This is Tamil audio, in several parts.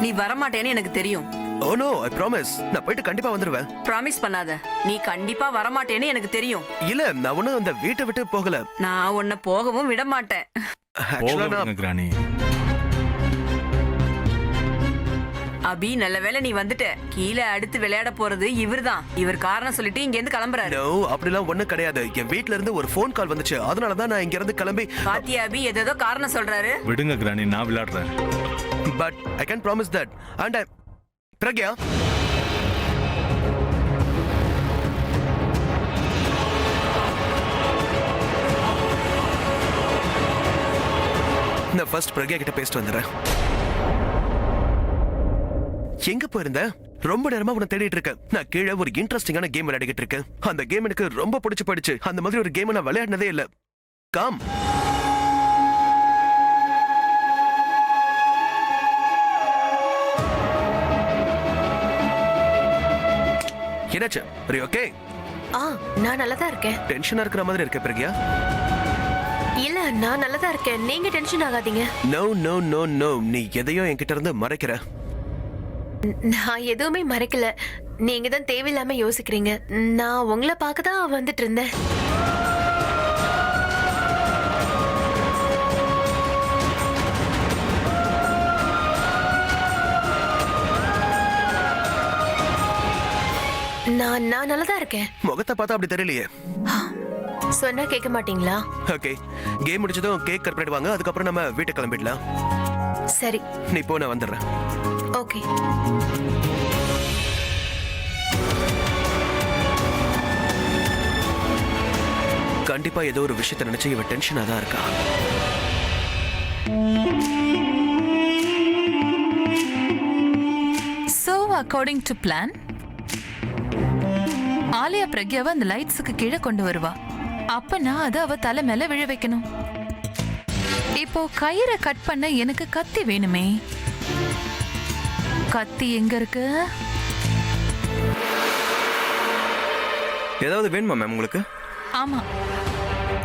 நீ வரமாட்டேன்னு எனக்கு தெரியும். Oh no, I promise. நான் போயிட்டு கண்டிப்பா வந்துருவேன். ப்ராமிஸ் பண்ணாத. நீ கண்டிப்பா வரமாட்டேன்னு எனக்கு தெரியும். இல்ல, நான் ஒன்னும் அந்த வீட்டை விட்டு போகல. நான் உன்னை போகவும் விட மாட்டேன். Actually, நான் கிராணி. அபி, நல்ல வேளை நீ வந்துட்ட. கீழே அடுத்து விளையாட போறது இவர்தான். இவர் காரணம் சொல்லிட்டு இங்க இருந்து கிளம்புறாரு. No, அப்படிலாம் ஒண்ணும் கிடையாது. என் வீட்ல இருந்து ஒரு ஃபோன் கால் வந்துச்சு. அதனாலதான் நான் இங்க இருந்து கிளம்பி. பாத்தியா அபி, ஏதோ காரணம் சொல்றாரு. விடுங்க கிராணி, நான் விளையாடுறேன். But I can promise that. And Pragya, நான் ஃபர்ஸ்ட் பிரக்யா கிட்ட பேசிட்டு வந்துடுறேன். எங்க போயிருந்த? ரொம்ப நேரமா உன்னை தேடிட்டு இருக்கேன். நான் கீழே ஒரு இன்ட்ரெஸ்டிங்கான கேம் விளையாடிட்டு இருக்கேன். அந்த கேம் எனக்கு ரொம்ப பிடிச்சு போயிடுச்சு. அந்த மாதிரி ஒரு கேம் நான் விளையாடினதே இல்ல. கம். என்னாச்சு? are you okay? நான் நல்லா தான் இருக்கேன். டென்ஷனா இருக்கிற மாதிரி இருக்க பிரக்யா. இல்ல, நான் நல்லா தான் இருக்கேன். நீங்க டென்ஷன் ஆகாதீங்க. நோ நோ நோ நோ, நீ எதையோ என்கிட்ட இருந்து மறைக்கிற. நான் எதுவுமே மறைக்கல. நீங்க தான் தேவையில்லாம யோசிக்கிறீங்க. நான் உங்களை பார்க்க தான் வந்துட்டு இருந்தேன். நான் நல்லா தான் இருக்கேன். முகத்தை பார்த்தா அப்படி தெரியலையே. சொன்னா கேட்க மாட்டீங்களா? ஓகே, கேம் முடிச்சதும் கேக் கட் பண்ணிடுவாங்க. அதுக்கப்புறம் நம்ம வீட்டுக்கு கிளம்பிடலாம். சரி, நீ போ, நான் வந்துடுறேன். ஓகே. கண்டிப்பா ஏதோ ஒரு விஷயத்தை நினைச்சு இவ டென்ஷனா தான் இருக்கா. So according to plan, Alia பிரக்யாவை அந்த லைட்ஸுக்கு கீழே கொண்டு வருவா. அப்ப நான் அதை அவ தலை மேல விழ வைக்கணும். இப்போ கயிறை கட் பண்ண எனக்கு கத்தி வேணுமே. கத்தி எங்க இருக்கு? ஏதாவது வேணுமா மேம் உங்களுக்கு? ஆமா,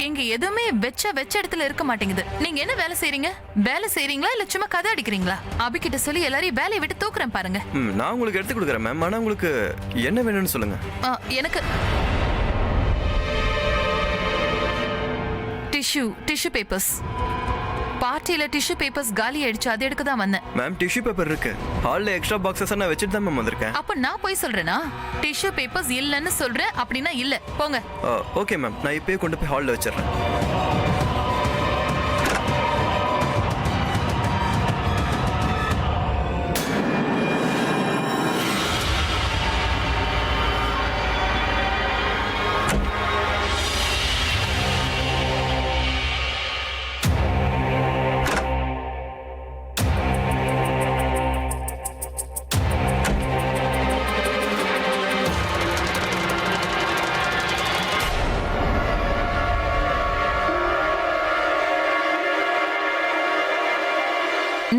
இங்க எதுவுமே வெச்ச இடத்துல இருக்க மாட்டேங்குது. நீங்க என்ன வேலை செய்றீங்க? வேலை செய்றீங்களா இல்ல சும்மா கதை அடிக்கிறீங்களா? அபி கிட்ட சொல்லி எல்லாரையும் வேலையை விட்டு தூக்குறேன் பாருங்க. நான் உங்களுக்கு எடுத்து கொடுக்குறேன் மேம். ஆனா உங்களுக்கு என்ன வேணும்னு சொல்லுங்க. எனக்கு டிஷ்யூ பேப்பர்ஸ். பார்ட்டியில டிஷ்யூ பேப்பர்ஸ் காலி ஆயிடுச்சு, அது எடுக்க தான் வந்தேன். மேம் டிஷ்யூ பேப்பர் இருக்கு ஹால்ல. எக்ஸ்ட்ரா பாக்ஸஸ் நான் வச்சிட்டு தான் மேம் வந்திருக்கேன். அப்ப நான் போய் சொல்றேனா? டிஷ்யூ பேப்பர்ஸ் இல்லன்னு சொல்றேன். அப்படின்னா இல்ல, போங்க. ஓகே மேம், நான் இப்பயே கொண்டு போய் ஹால்ல வச்சிடுறேன்.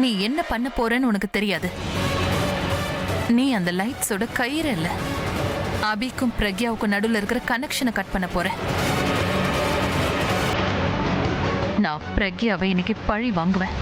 நீ என்ன பண்ண போறேன்னு உனக்கு தெரியாது. நீ அந்த லைட்ஸோட கயிறு இல்ல, அபிக்கும் பிரக்யாவுக்கும் நடுவில் இருக்கிற கனெக்ஷனை கட் பண்ண போற. நான் பிரக்யாவை இன்னைக்கு பழி வாங்குவேன்.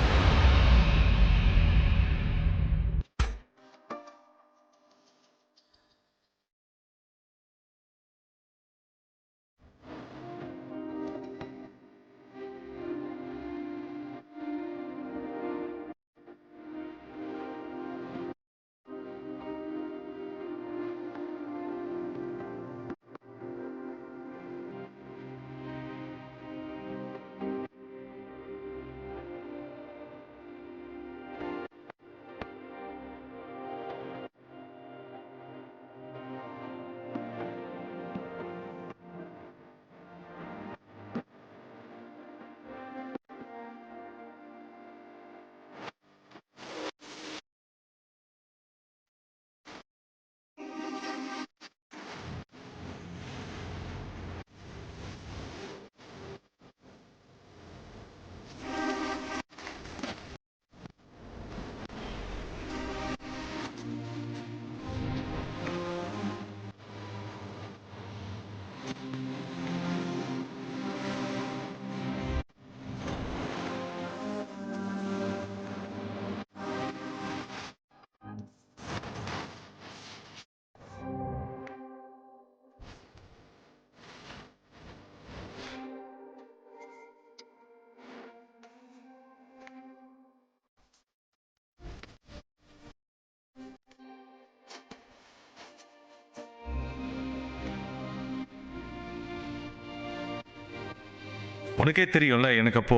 உனக்கே தெரியும்ல, எனக்கு அப்போ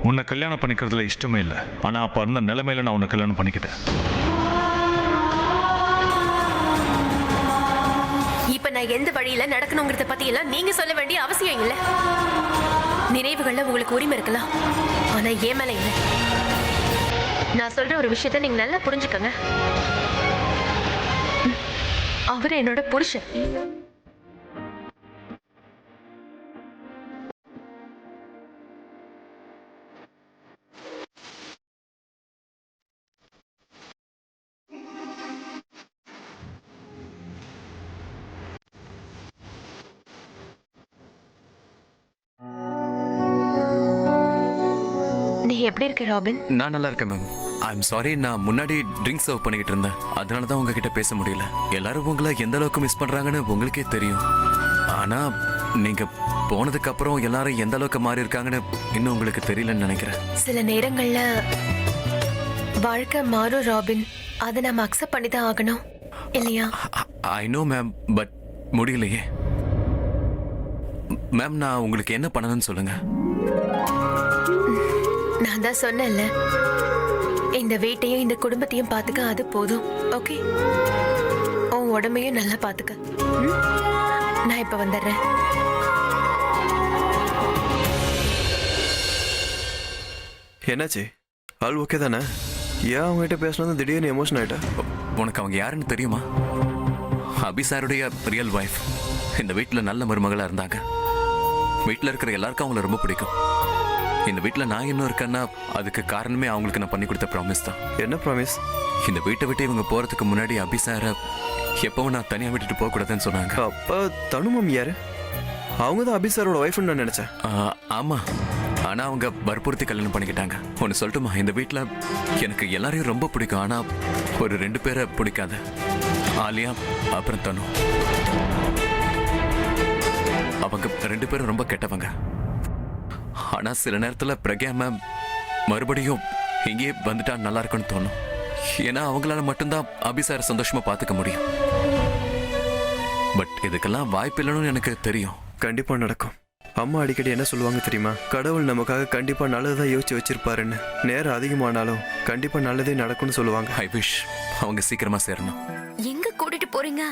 உன்னை கல்யாணம் பண்ணிக்கிறதுல இஷ்டமே இல்லை. ஆனால் அப்போ இருந்த நிலைமையில நான் உன்னை கல்யாணம் பண்ணிக்கிட்டேன். இப்ப நான் எந்த வழியில நடக்கணுங்கிறத பத்தி எல்லாம் நீங்க சொல்ல வேண்டிய அவசியம் இல்ல. நினைவுகள்ல உங்களுக்கு உரிமை இருக்கலாம், ஆனா ஏன் மேல இல்லை. நான் சொல்ற ஒரு விஷயத்த நீங்க நல்லா புரிஞ்சுக்கங்க. அவர் என்னோட புருஷன். நீ எப்படி இருக்க ராபின்? நான் நல்லா இருக்கேன் மேம். ஐம் சாரி, நான் முன்னாடி ட்ரிங்க் சர்வ் பண்ணிக்கிட்டு இருந்தேன். அதனால தான் உங்ககிட்ட பேச முடியல. எல்லாரும் உங்களை எந்த அளவுக்கு மிஸ் பண்றாங்கன்னு உங்களுக்கே தெரியும். ஆனா நீங்க போனதுக்கு அப்புறம் எல்லாரும் எந்த அளவுக்கு மாறி இருக்காங்கன்னு இன்னும் உங்களுக்கு தெரியலன்னு நினைக்கிறேன். சில நேரங்கள்ல வாழ்க்கை மாறும் ராபின், அதை நம்ம அக்செப்ட் பண்ணி தான் ஆகணும் இல்லையா? ஐ நோ மேம், பட் முடியலையே. மேம், நான் உங்களுக்கு என்ன பண்ணணும்னு சொல்லுங்க. நான் தான் சொன்னேன்ல, இந்த வீட்டையும் இந்த குடும்பத்தையும் பாத்துக்க, அது போதும். ஓகே, உன் உடம்பையும் நல்லா பாத்துக்க. நான் இப்ப வந்துடுறேன். என்னாச்சு? ஆள் ஓகே தானே? ஏன் அவங்ககிட்ட பேசினது திடீர்னு எமோஷன் ஆயிட்டா? உனக்கு அவங்க யாருன்னு தெரியுமா? அபி சாருடைய ரியல் வைஃப். இந்த வீட்டில் நல்ல மருமகளா இருந்தாங்க. வீட்டில் இருக்கிற எல்லாருக்கும் அவங்கள ரொம்ப பிடிக்கும். இந்த வீட்டில் நான் இன்னும் இருக்கேன்னா அதுக்கு காரணமே அவங்களுக்கு நான் பண்ணி கொடுத்த ப்ராமிஸ் தான். என்ன ப்ராமிஸ்? இந்த வீட்டை விட்டு இவங்க போறதுக்கு முன்னாடி அபி சாரை எப்பவும் நான் தனியாக விட்டுட்டு போக கூடாதுன்னு சொன்னாங்க. அப்ப தனுமம் யாரு? அவங்க தான் அபி சாரோட ஒய்ஃப்னு நான் நினைச்சேன். ஆமா, ஆனா அவங்க வற்புறுத்தி கல்யாணம் பண்ணிக்கிட்டாங்க. ஒன்னு சொல்லட்டுமா, இந்த வீட்டில் எனக்கு எல்லாரையும் ரொம்ப பிடிக்கும். ஆனா ஒரு 2 பேரை பிடிக்காது. ஆலியா அப்புறம் தனு. அவங்க 2 பேரும் ரொம்ப கெட்டவங்க. ஆனா சில நேரத்துல பிரக்யா மேம் மறுபடியும் இங்கேயே வந்துட்டா நல்லா இருக்குன்னு தோணும். ஏன்னா அவங்களால மட்டும்தான் அபி சாரை சந்தோஷமா பாத்துக்க முடியும். பட் இதுக்கெல்லாம் வாய்ப்பு இல்லைன்னு எனக்கு தெரியும். கண்டிப்பா நடக்கும். அம்மா அடிக்கடி என்ன சொல்லுவாங்க தெரியுமா? கடவுள் நமக்காக கண்டிப்பா நல்லதான் யோசிச்சு வச்சிருப்பாருன்னு. நேரம் அதிகமானாலும் கண்டிப்பா நல்லதே நடக்கும்னு சொல்லுவாங்க. ஐ விஷ் அவங்க சீக்கிரமா சேரணும். எங்க கூட்டிட்டு போறீங்க?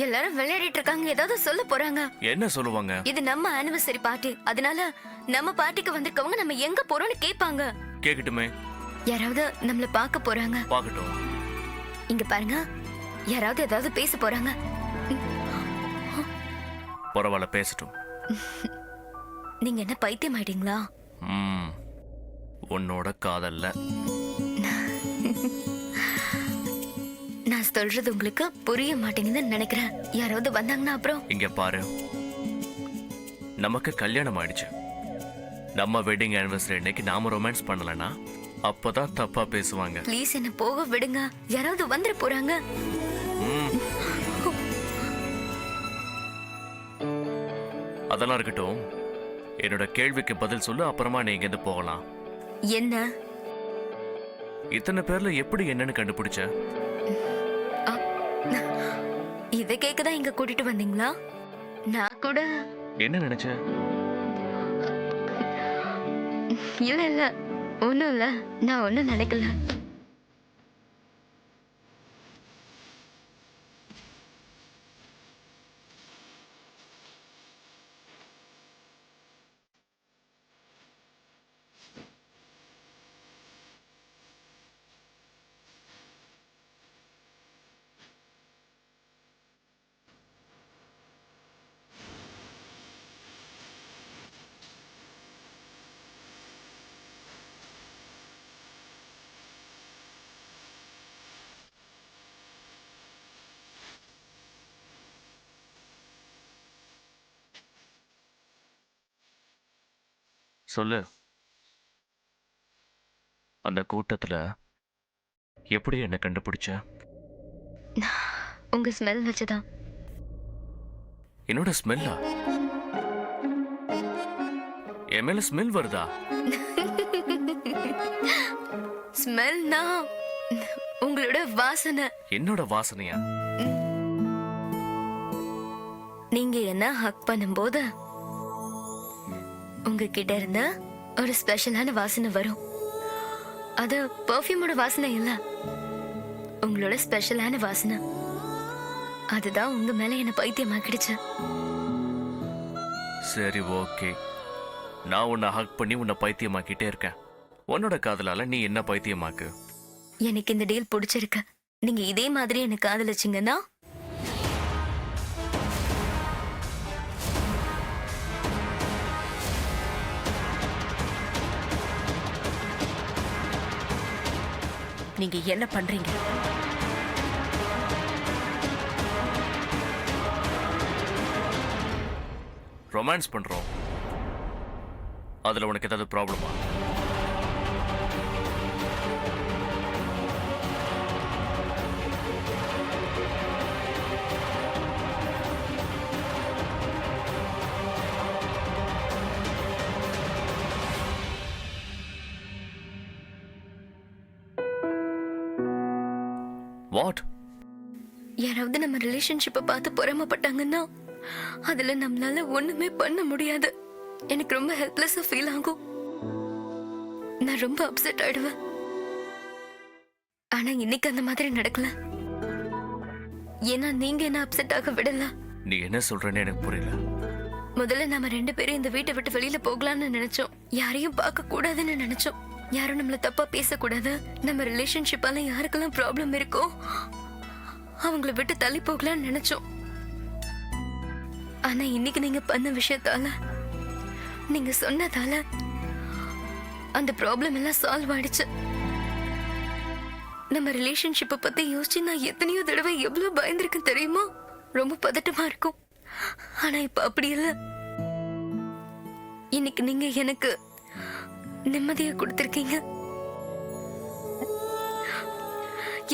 எல்லாரும் விளையாடிட்டு இருக்காங்க, ஏதாவது சொல்ல போறாங்க. என்ன சொல்லுவாங்க? இது நம்ம ஆனிவர்சரி பார்ட்டி, அதனால நம்ம பார்ட்டிக்கு வந்திருக்கவங்க நம்ம எங்க போறோம்னு கேட்பாங்க. கேக்கட்டுமே. யாராவது நம்மள பார்க்க போறாங்க. பார்க்கட்டும். இங்க பாருங்க, யாராவது ஏதாவது பேச போறாங்க. பரவாயில்ல, பேசட்டும். நீங்க என்ன பைத்தியம் ஆயிட்டீங்களா? உன்னோட காதல்ல நான் சொல்றது உங்களுக்கு புரிய மாட்டேங்குதுன்னு நினைக்கிறேன். யாராவது வந்தாங்கன்னா அப்புறம். இங்க பாரு, நமக்கு கல்யாணம் ஆயிடுச்சு. நம்ம வெட்டிங் ஆனிவர்சரி அன்னைக்கு நாம ரொமான்ஸ் பண்ணலனா அப்பதான் தப்பா பேசுவாங்க. ப்ளீஸ் என்ன போக விடுங்க, யாராவது வந்துட போறாங்க. அதெல்லாம் இருக்கட்டும், என்னோட கேள்விக்கு பதில் சொல்லு, அப்புறமா நீ இங்க இருந்து போகலாம். என்ன? இத்தனை பேர்ல எப்படி என்னன்னு கண்டுபிடிச்ச? இதை கேட்கதான் இங்க கூட்டிட்டு வந்தீங்களா? நான் கூட என்ன நினைச்ச? இல்ல இல்ல, ஒண்ணும் இல்ல, நான் ஒண்ணும் நினைக்கல. சொல்லு. அந்த கூட்டத்துல எப்படி என்ன கண்டுபிடிச்ச? உங்க ஸ்மெல் வச்சுதான். என்னோட ஸ்மெல்லா? என் மேல ஸ்மெல் வருதா? ஸ்மெல்னா உங்களோட வாசனை. என்னோட வாசனையா? நீங்க என்ன ஹக் பண்ணும்போது உங்ககிட்ட இருந்து ஒரு ஸ்பெஷலான வாசனை வரும். அது பெர்ஃப்யூமோட வாசனை இல்ல, உங்களோட ஸ்பெஷலான வாசனை. அதுதான் உங்க மேல என்ன பைத்தியமாக்கிடுச்சு. சரி ஓகே, நான் உன்னை ஹக் பண்ணி உன்னை பைத்தியமாக்கிட்டே இருக்கேன். உன்னோட காதலால நீ என்ன பைத்தியமாக்கு. எனக்கு இந்த டீல் பிடிச்சிருக்கு. நீங்க இதே மாதிரி என்ன காதலிச்சீங்கன்னா நீங்க என்ன பண்றீங்க? ரொமான்ஸ் பண்றோம். அதுல உனக்கு ஏதாவது ப்ராப்ளமா? வாட்? யாராவது நம்ம ரிலேஷன்ஷிப்பை பார்த்து பொறாமப்பட்டாங்கன்னா அதுல நம்மளால ஒண்ணுமே பண்ண முடியாது. எனக்கு ரொம்ப ஹெல்ப்லெஸ்ஸா ஃபீல் ஆகும். நான் ரொம்ப அப்செட் ஆயிடுவேன். ஆனா இன்னைக்கு அந்த மாதிரி நடக்கல. ஏன்னா நீங்க என்ன அப்செட் ஆக விடல. நீ என்ன சொல்றேன்னு எனக்கு புரியல. முதல்ல நம்ம 2 பேரும் இந்த வீட்டை விட்டு வெளியில போகலாம்னு நினைச்சோம். யாரையும் பார்க்க கூடாதுன்னு நினைச்சோம். யாரும் நம்மள தப்பா பேசக்கூடாது. நம்ம ரிலேஷன்ஷிப்பால யாருக்கெல்லாம் ப்ராப்ளம் இருக்கோ அவங்கள விட்டு தள்ளி போகலாம்னு நினைச்சோம். ஆனா இன்னைக்கு நீங்க பண்ண விஷயத்தால, நீங்க சொன்னதால அந்த ப்ராப்ளம் எல்லாம் சால்வ் ஆயிடுச்சு. நம்ம ரிலேஷன்ஷிப்பை பத்தி யோசிச்சு நான் எத்தனையோ தடவை எவ்வளவு பயந்துருக்கேன் தெரியுமா? ரொம்ப பதட்டமா இருக்கும். ஆனா இப்ப அப்படி இல்ல. இன்னைக்கு நீங்க எனக்கு நிம்மதியை கொடுத்திருக்கீங்க.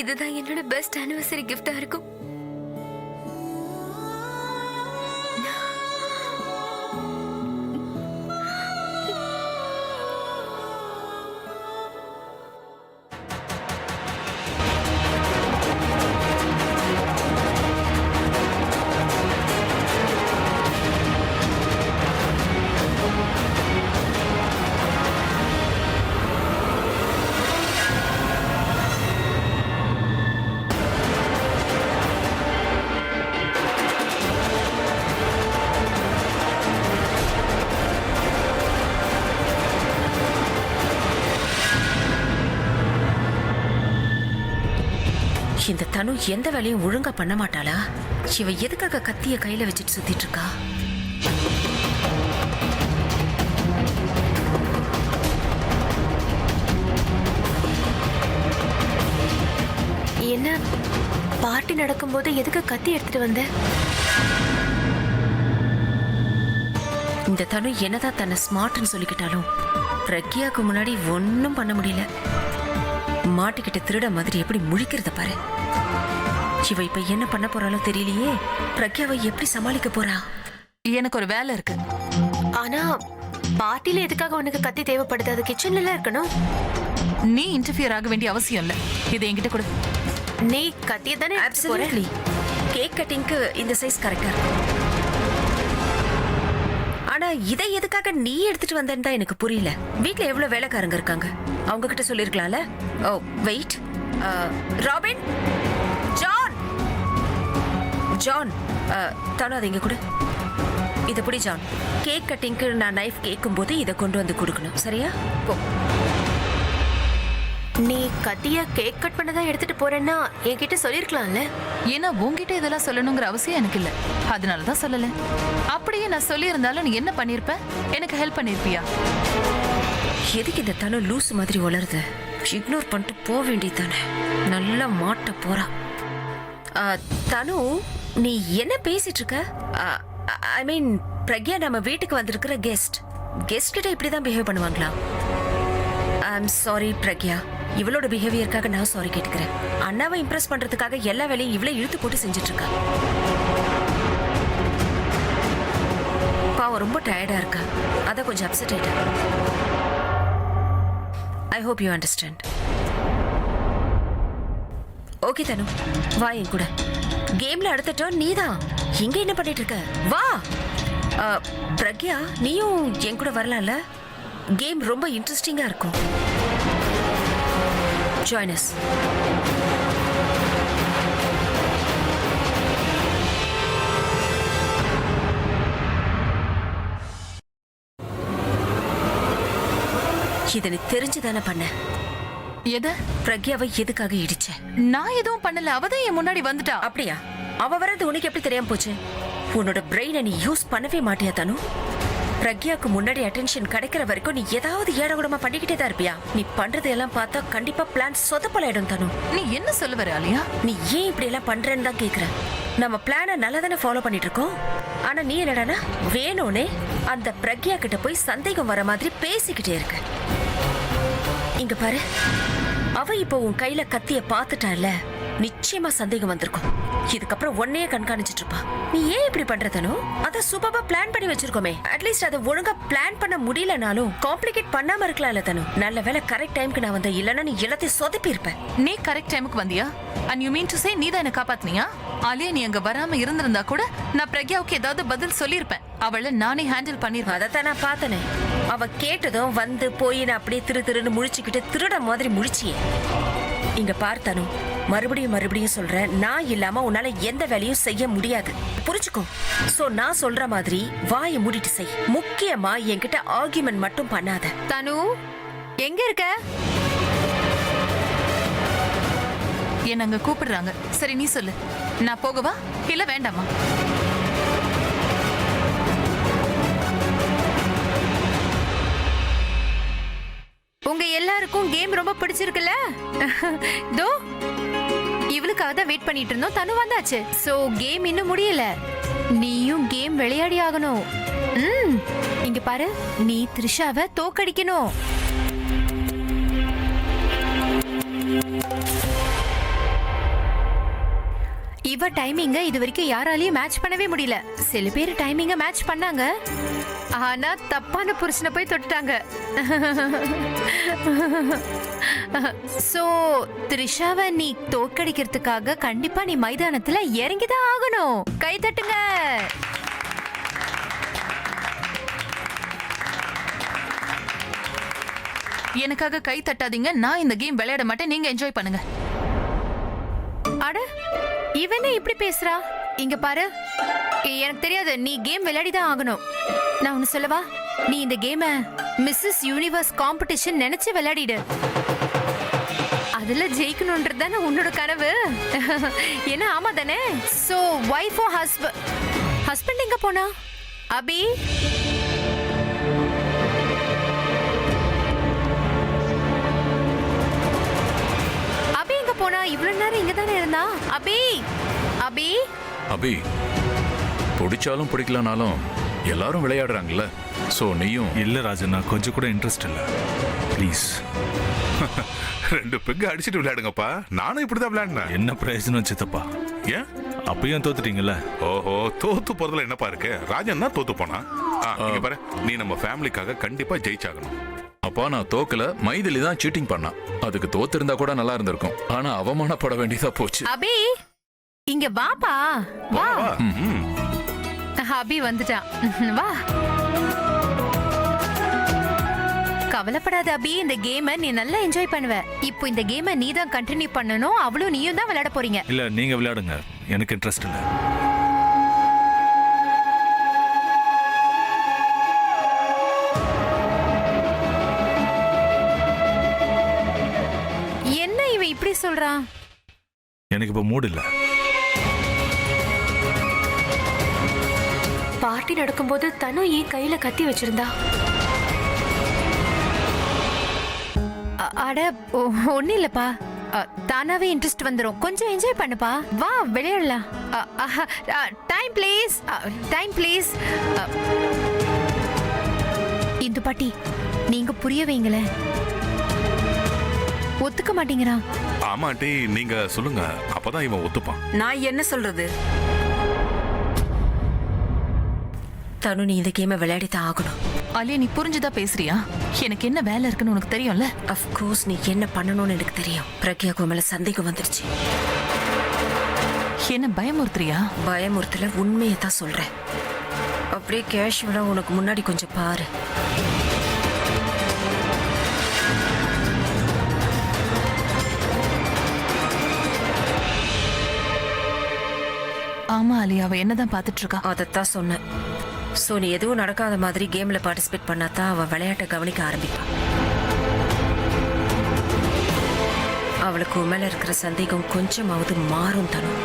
இதுதான் என்னோட பெஸ்ட் ஆனிவர்சரி கிஃப்டா இருக்கும். இந்த தனு எந்த வேலையும் ஒழுங்கா பண்ண மாட்டாளா? இவ எதுக்காக கத்திய கையில வச்சுட்டு சுத்திட்டு இருக்கா? என்ன பார்ட்டி நடக்கும்போது எதுக்கு கத்தி எடுத்துட்டு வந்த? இந்த தனு என்னதான் தன்னை ஸ்மார்ட்னு சொல்லிக்கிட்டாலும் பிரக்யாக்கு முன்னாடி ஒன்னும் பண்ண முடியல. மாட்டிக்கிட்ட திருட மாதிரி எப்படி முழிக்கிறத பாரு. இவ இப்ப என்ன பண்ண போறாளோ தெரியலையே. பிரக்யாவை எப்படி சமாளிக்க போறா? எனக்கு ஒரு வேலை இருக்கு. ஆனா பார்ட்டில எதுக்காக உனக்கு கத்தி தேவைப்படுது? அது கிச்சன்ல இருக்கணும். நீ இன்டர்ஃபியர் ஆக வேண்டிய அவசியம் இல்ல. இதை என்கிட்ட கொடு. நீ கத்தியை தானே எடுத்துட்டு போற? Absolutely. கேக் கட்டிங்க்கு இந்த சைஸ் கரெக்டா இருக்கும். ஆனா இதை எதுக்காக நீ எடுத்துட்டு வந்தேன்னு தான் எனக்கு புரியல. வீட்ல எவ்வளவு வேலைக்காரங்க இருக்காங்க, அவங்க கிட்ட சொல்லிருக்கலாம்ல. ஓ வெயிட், ராபின், ஜான், ஜான், தானோ அதை இங்க கொடு. இதை பிடி ஜான். கேக் கட்டிங்க்கு நான் நைஃப் கேட்கும் போது இதை கொண்டு வந்து கொடுக்கணும், சரியா? போ. நீ கத்திய கேக் கட் பண்ணதான் எடுத்துட்டு போறேன்னா என்கிட்ட சொல்லிருக்கலாம்ல. ஏன்னா உன்கிட்ட இதெல்லாம் சொல்லணுங்கிற அவசியம் எனக்கு இல்ல, அதனாலதான் சொல்லல. அப்படியே நான் சொல்லி இருந்தாலும் நீ என்ன பண்ணிருப்ப? எனக்கு ஹெல்ப் பண்ணிருப்பியா? எதுக்கு இந்த தனு லூஸ் மாதிரி வளருது? இக்னோர் பண்ணிட்டு போக வேண்டியதானே. நல்லா மாட்ட போறா. தனு, நீ என்ன பேசிட்டு இருக்க? ஐ மீன் பிரக்யா நம்ம வீட்டுக்கு வந்திருக்கிற கெஸ்ட் கிட்ட இப்படிதான் பிஹேவ் பண்ணுவாங்களா? ஐம் சாரி பிரக்யா, இவளோட பிஹேவியருக்காக நான் சாரி கேட்டுக்கிறேன். அண்ணாவை இம்ப்ரெஸ் பண்றதுக்காக எல்லா வேலையும் இவ்வளவு இழுத்து போட்டு செஞ்சுட்டு இருக்கா. பாவம் ரொம்ப டயர்டா இருக்கா, அதான் கொஞ்சம் அப்செட் ஆயிட்டா. I hope you understand. Okay தனு, வா என் கூட. கேம்ல அடுத்த டர்ன் நீதான். இங்க என்ன பண்ணிட்டு இருக்க? வா. பிரக்யா, நீயும் என் கூட வரலாம்ல? கேம் ரொம்ப இன்ட்ரெஸ்டிங்கா இருக்கும். Join us. இதை நீ தெரிஞ்சுதானே பண்ண? எது? பிரக்யாவை எதுக்காக இடிச்ச? நான் எதுவும் பண்ணல, அவதான் என் முன்னாடி வந்துட்டா. அப்படியா? அவ வர்றது உனக்கு எப்படி தெரியாம போச்சு? உன்னோட பிரெயினை நீ யூஸ் பண்ணவே மாட்டியா தனு? பிரக்யாக்கு முன்னாடி அட்டென்ஷன் கிடைக்கிற வரைக்கும் நீ ஏதாவது ஏடகுடமா பண்ணிக்கிட்டே தான் இருப்பியா? நீ பண்றது எல்லாம் பார்த்தா கண்டிப்பா பிளான் சொதப்பலாயிடும் தனு. நீ என்ன சொல்ல வர ஆலியா? நீ ஏன் இப்படி எல்லாம் பண்றேன்னு தான் கேக்குறேன். நம்ம பிளான நல்லா தானே ஃபாலோ பண்ணிட்டு இருக்கோம். ஆனா நீ என்னடானா வேணும்னே அந்த பிரக்யா கிட்ட போய் சந்தேகம் வர மாதிரி பேசிக்கிட்டே இருக்க. இங்க பாரு, அவ இப்போ உன் கையில கத்திய பாத்துட்டால, நிச்சயமா சந்தேகம் வந்திருக்கும். இதுக்கப்புறம் ஒன்னையே கண்காணிச்சிட்டு இருப்பா. நீ ஏன் இப்படி பண்றதனோ? அத சூப்பரா பிளான் பண்ணி வச்சிருக்கோமே. அட்லீஸ்ட் அதை ஒழுங்கா பிளான் பண்ண முடியலனாலும் காம்ப்ளிகேட் பண்ணாம இருக்கலாம்ல தனு. நல்ல வேளை கரெக்ட் டைம்க்கு நான் வந்தேன், இல்லன்னா நீ எல்லாத்தையும் சொதப்பி இருப்ப. நீ கரெக்ட் டைமுக்கு வந்தியா? And you mean to say நீ தான் என்ன காப்பாத்தினியா? ஆலியா, நீ அங்க வராம இருந்திருந்தா கூட நான் பிரக்யாவுக்கு ஏதாவது பதில் சொல்லியிருப்பேன். அவளை நானே ஹேண்டில் பண்ணிருப்பேன். அதைத்தான் நான் பார்த்தனே. அவ கேட்டதும் வந்து போய் நான் அப்படியே திருன்னு முழிச்சுக்கிட்டு திருட மாதிரி முழிச்சியே. இங்க பார்த்தனும், மறுபடியும் சொல்றேன், நான் இல்லாம உன்னால எந்த வேலையும் செய்ய முடியாது, புரிச்சுக்கோ. சோ நான் சொல்ற மாதிரி வாயை மூடிட்டு செய். முக்கியமா என்கிட்ட ஆர்கியூமெண்ட் மட்டும் பண்ணாத. தனு, எங்க இருக்க? என்ன அங்க கூப்பிடுறாங்க. சரி, நீ சொல்லு. நான் போகவா இல்ல வேண்டாமா? உங்க எல்லாருக்கும் கேம் ரொம்ப பிடிச்சிருக்குல்ல? தோ இவளுக்காக தான் வெயிட் பண்ணிட்டு இருந்தோம். தனு வந்தாச்சு. சோ கேம் இன்னும் முடியல. நீயும் கேம் விளையாடி ஆகணும். இங்க பாரு, நீ த்ரிஷாவை தோக்கடிக்கணும். இவ டைமிங்க இது வரைக்கும் யாராலையும் மேட்ச் பண்ணவே முடியல. சில பேர் டைமிங்க மேட்ச் பண்ணாங்க, ஆனா தப்பான புருஷனை போய் தொட்டுட்டாங்க. சோ த்ரிஷாவை நீ தோக்கடிக்கிறதுக்காக கண்டிப்பா நீ மைதானத்துல இறங்கிதான் ஆகணும். கை தட்டுங்க. எனக்காக கை தட்டாதீங்க. நான் இந்த கேம் விளையாட மாட்டேன். நீங்க என்ஜாய் பண்ணுங்க. அட, இவனே இப்படி பேசுறா? இங்க பாரு, எனக்கு தெரியாது, நீ கேம் விளையாடிதான் ஆகணும். நான் ஒன்னு சொல்லவா? நீ இந்த கேம மிஸ்ஸஸ் யூனிவர்ஸ் காம்படிஷன் நினைச்சு விளையாடிடு. அதுல ஜெயிக்கணும்ன்றதானே உன்னோட கனவு. என்ன, ஆமா தானே? சோ வைஃப் ஓ ஹஸ்பண்ட் எங்க போனா? அபி, போனா இவ்வளவு நேரம் இங்க தானே இருந்தா? அபி, அபி, அபி, பிடிச்சாலும் பிடிக்கலனாலும் எல்லாரும் விளையாடுறாங்கல்ல. சோ நீயும். இல்ல ராஜன், நான் கொஞ்சம் கூட இன்ட்ரெஸ்ட் இல்ல. ப்ளீஸ். 2 பெഗ് அடிச்சிட்டு விளையாடுங்கப்பா. நானும் இப்படிதான் விளையாடுனேன். என்ன பிரயோஜனம் சித்தப்பா? ஏன் அப்பயும் தோத்துட்டீங்கல்ல? ஓஹோ, தோத்து போறதுல என்னப்பா இருக்கு? ராஜன் தான் தோத்து போனா. இங்க பாரு, நீ நம்ம ஃபேமிலிக்காக கண்டிப்பா ஜெயிச்சாகணும். அப்பா, நான் தோக்கல, மைதிலி தான் சீட்டிங் பண்ணா. அதுக்கு தோத்திருந்தா கூட நல்லா இருந்திருக்கும். ஆனா அவமானப்பட வேண்டியதா போச்சு. அபி, இங்க வாப்பா, வா. அபி வந்துட்டான், வா. கவலைப்படாத அபி, இந்த கேமை நீ நல்லா என்ஜாய் பண்ணுவ. இப்போ இந்த கேமை நீ தான் கண்டினியூ பண்ணணும். அவளும் நீயும் தான் விளையாட போறீங்க. இல்ல, நீங்க விளையாடுங்க, எனக்கு இன்ட்ரெஸ்ட் இல்ல. என்ன இவன் இப்படி சொல்றான்? எனக்கு இப்ப மூட் இல்ல. பார்ட்டி நடக்கும்போது தனு ஏன் கையில கத்தி வச்சிருந்தா? அட, ஒண்ணு இல்லப்பா, தானாவே இன்ட்ரெஸ்ட் வந்துரும். கொஞ்சம் என்ஜாய் பண்ணுப்பா, வா விளையாடலாம். Time please, time please. Hindu பாட்டி, நீங்க புரிய வைங்களேன். ஒத்துக்க மாட்டீங்களா? ஆமாட்டி, நீங்க சொல்லுங்க, அப்பதான் இவன் ஒத்துப்பான். நான் என்ன சொல்றது? தனு, நீ இந்த கேமை விளையாடித்தான் ஆகணும். ஆலியா, நீ புரிஞ்சுதா பேசுறியா? எனக்கு என்ன வேலை இருக்குன்னு உனக்கு தெரியும்ல? அஃப்கோர்ஸ் நீ என்ன பண்ணணும்னு எனக்கு தெரியும். பிரக்யா மேல சந்தேகம் வந்துருச்சு. என்ன பயமுறுத்துறியா? பயமுறுத்தல, உண்மையை தான் சொல்றேன். அப்படியே கேஷுவலா உனக்கு முன்னாடி கொஞ்சம் பாரு. ஆமா அலி, அவ என்னதான் பாத்துட்டு இருக்கா. அதைத்தான் சொன்னேன். ஸோ நீ எதுவும் நடக்காத மாதிரி கேம்ல பார்ட்டிசிபேட் பண்ணாதான் அவ விளையாட்டை கவனிக்க ஆரம்பிப்பா. அவளுக்கு உண்மையில இருக்கிற சந்தேகம் கொஞ்சமாவது மாறும் தனும்.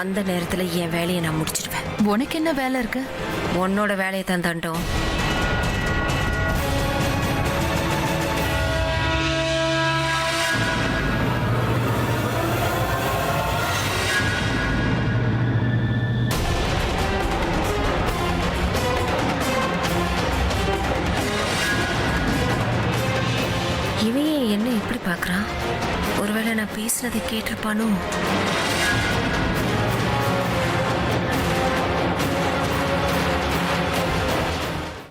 அந்த நேரத்துல என் வேலையை நான் முடிச்சிடுவேன். உனக்கு என்ன வேலை இருக்கு? உன்னோட வேலையை தான் தண்டோம். இவன் என்ன இப்படி பார்க்கறான்? ஒருவேளை நான் பேசுனதை கேட்டிருப்பானோ?